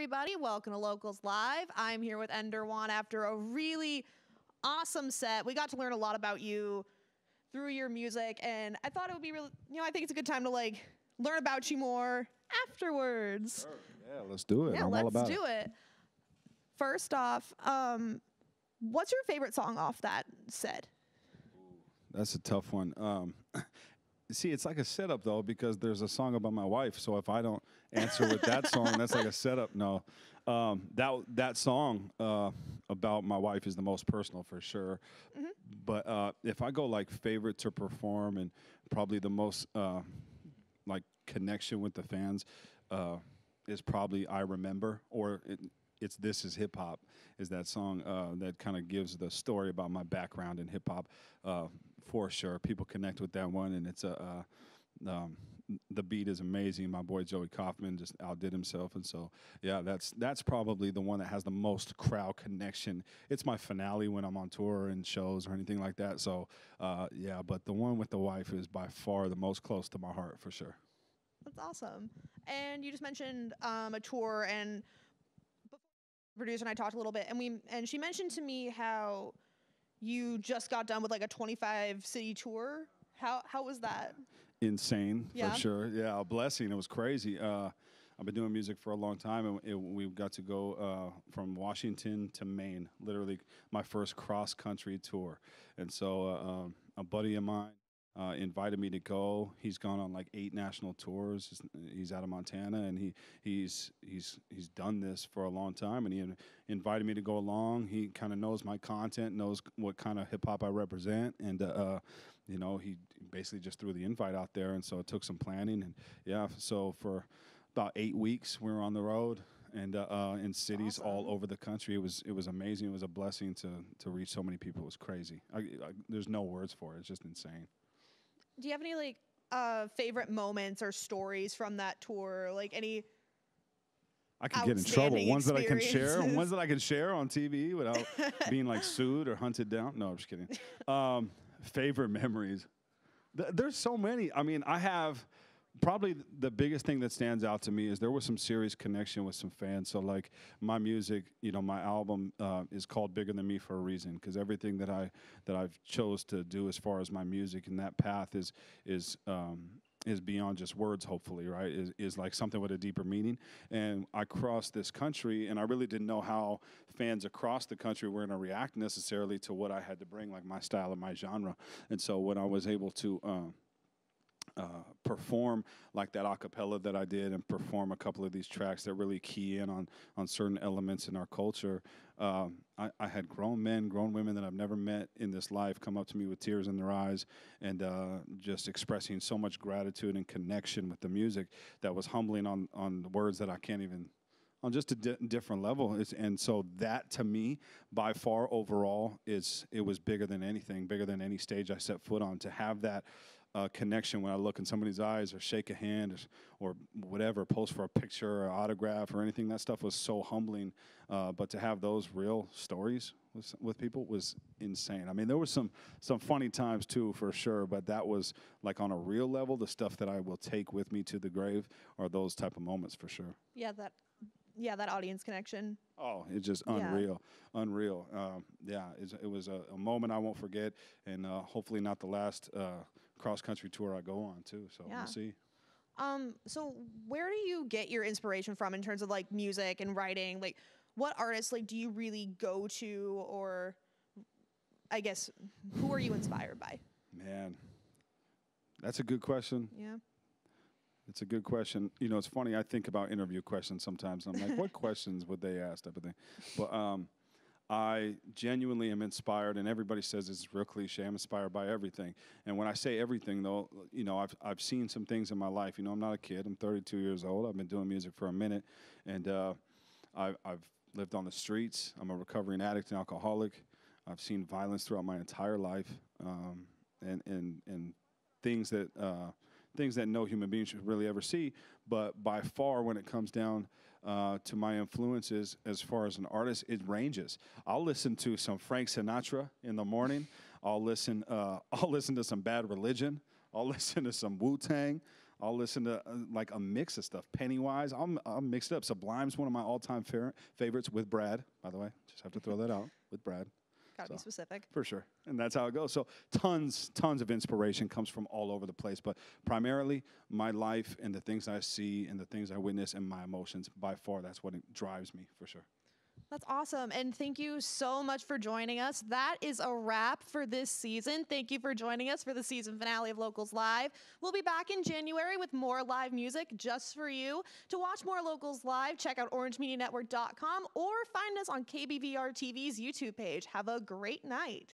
everybody. Welcome to Locals Live. I'm here with Endr Won after a really awesome set. We got to learn a lot about you through your music, and I thought it would be really, I think it's a good time to learn about you more afterwards. Sure. Yeah, let's do it. Yeah, I'm all about let's do it. First off, what's your favorite song off that set? That's a tough one. See, it's like a setup, though, because there's a song about my wife. So if I don't answer with that song, that's like a setup. No, that song about my wife is the most personal for sure. Mm-hmm. But if I go like favorite to perform and probably the most like connection with the fans is probably I Remember, or it's This Is Hip Hop, is that song that kind of gives the story about my background in hip hop. For sure, people connect with that one, and it's the beat is amazing. My boy Joey Kaufman just outdid himself, and so yeah, that's probably the one that has the most crowd connection. It's my finale when I'm on tour and shows or anything like that. So yeah, but the one with the wife is by far the most close to my heart for sure. That's awesome. And you just mentioned a tour, and before the producer and I talked a little bit, and she mentioned to me how you just got done with like a 25-city tour. How was that? Insane, yeah. For sure. Yeah, a blessing. It was crazy. I've been doing music for a long time, and we got to go from Washington to Maine, literally my first cross-country tour. And so a buddy of mine invited me to go. He's gone on like 8 national tours. He's out of Montana, and he's done this for a long time, and he invited me to go along. He kind of knows my content, knows what kind of hip-hop I represent, and he basically just threw the invite out there, and so it took some planning. And yeah, so for about 8 weeks we were on the road and in cities all over the country. It was amazing. It was a blessing to reach so many people. It was crazy. There's no words for it. It's just insane. Do you have any favorite moments or stories from that tour? Like any I could get in trouble. Ones that I can share. Ones that I can share on TV without being like sued or hunted down. No, I'm just kidding. Favorite memories. There's so many. I mean, I have probably the biggest thing that stands out to me is there was some serious connection with some fans. So like my music, my album is called Bigger Than Me for a reason, because everything that I've chose to do as far as my music and that path is beyond just words, hopefully, right? Is like something with a deeper meaning. And I crossed this country, and I really didn't know how fans across the country were going to react necessarily to what I had to bring, like my style and my genre. And so when I was able to perform like that a cappella that I did, and perform a couple of these tracks that really key in on certain elements in our culture, I had grown men, grown women that I've never met in this life come up to me with tears in their eyes and just expressing so much gratitude and connection with the music that was humbling on words that I can't even, on just a different level. And so that, to me, by far overall, it was bigger than anything, bigger than any stage I set foot on, to have that connection when I look in somebody's eyes or shake a hand or whatever, post for a picture or autograph or anything. That stuff was so humbling. But to have those real stories with people was insane. I mean, there was some funny times too, for sure, but that was like on a real level, the stuff that I will take with me to the grave are those type of moments for sure. Yeah, that audience connection. Oh, it's just unreal, unreal. It was a moment I won't forget, and hopefully not the last cross-country tour I go on too, so we'll see. So where do you get your inspiration from in terms of like music and writing? Like what artists do you really go to, or I guess who are you inspired by? Man, that's a good question. Yeah. It's a good question. It's funny, I think about interview questions sometimes. I'm like, what questions would they ask, type of thing. But I genuinely am inspired, and everybody says it's real cliche. I'm inspired by everything. And when I say everything, though, I've seen some things in my life. I'm not a kid. I'm 32 years old. I've been doing music for a minute, and I've lived on the streets. I'm a recovering addict and alcoholic. I've seen violence throughout my entire life, and things that no human being should really ever see. But by far, when it comes down to my influences as far as an artist, it ranges. I'll listen to some Frank Sinatra in the morning. I'll listen to some Bad Religion. I'll listen to some Wu-Tang. I'll listen to like a mix of stuff. Pennywise, I'll mix it up. Sublime's one of my all-time favorites with Brad, by the way. Just have to throw that out with Brad. Gotta be specific. For sure. And that's how it goes. So tons of inspiration comes from all over the place. But primarily my life and the things I see and the things I witness and my emotions, by far, that's what drives me for sure. That's awesome. And thank you so much for joining us. That is a wrap for this season. Thank you for joining us for the season finale of Locals Live. We'll be back in January with more live music just for you. To watch more Locals Live, check out orangemedianetwork.com or find us on KBVR TV's YouTube page. Have a great night.